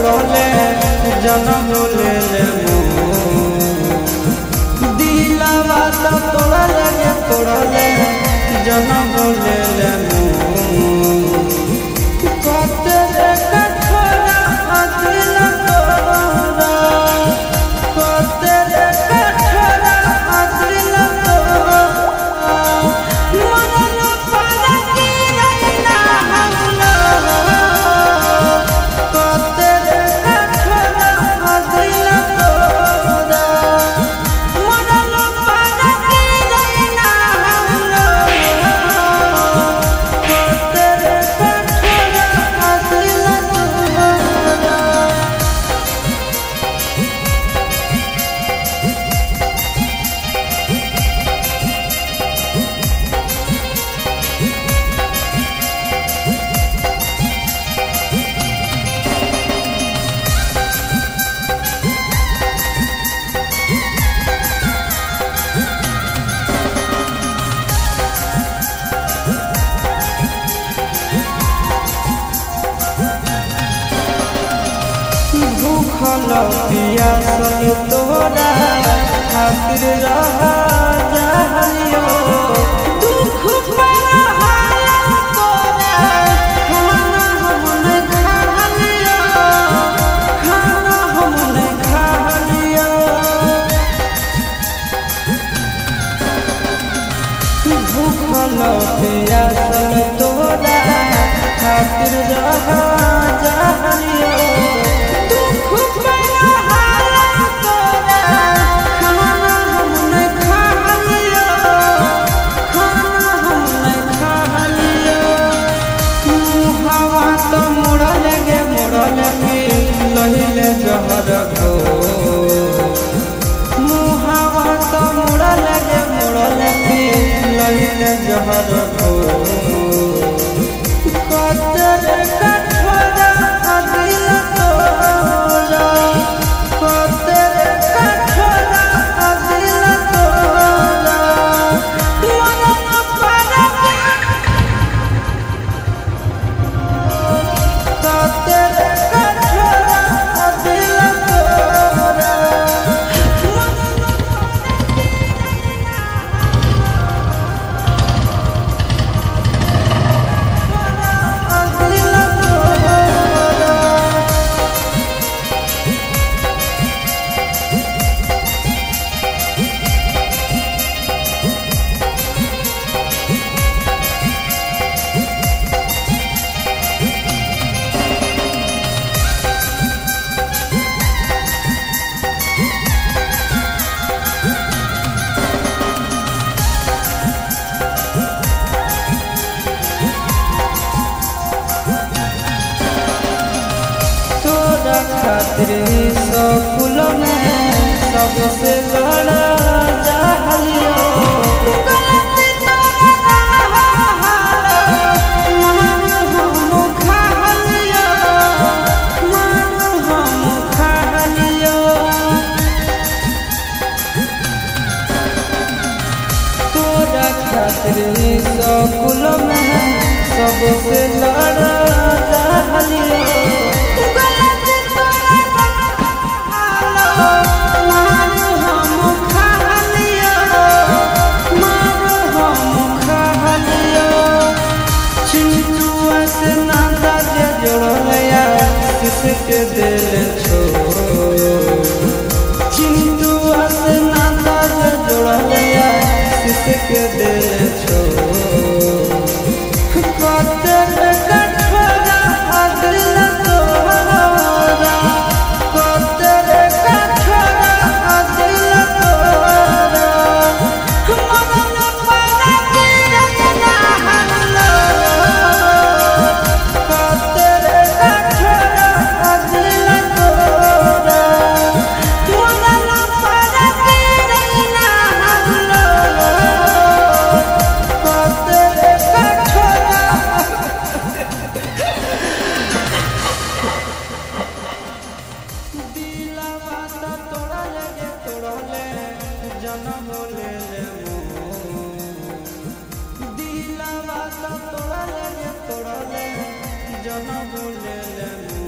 तोड़ले जन्म ले ले दिलवा तो तोड़ले जन्म ले ले पियासल तोरा खातिर रहा जहलियो दुख तोरा खाना हम नहीं खा लियो भूखल पियासल तोरा खातिर रहा जहलियो जहर को मुहावा तो मुड़ा लगे लहिले जहर को कदर कठोरा दिल तोरा कदर कठोरा दिल तोरा खातिर स्कूल में सबसे लड़ा जहलियो तोरा खातिर स्कूल में सबसे लड़ा जहलियो के दिल छो चिंटू से नाता जोड़ा लिया किसके दिल छो कदर कठोरा दिल तोरा कदर कठोरा दिल तोरा जन्म ले ले दिलवा तो तोड़ले जन्म ले ले।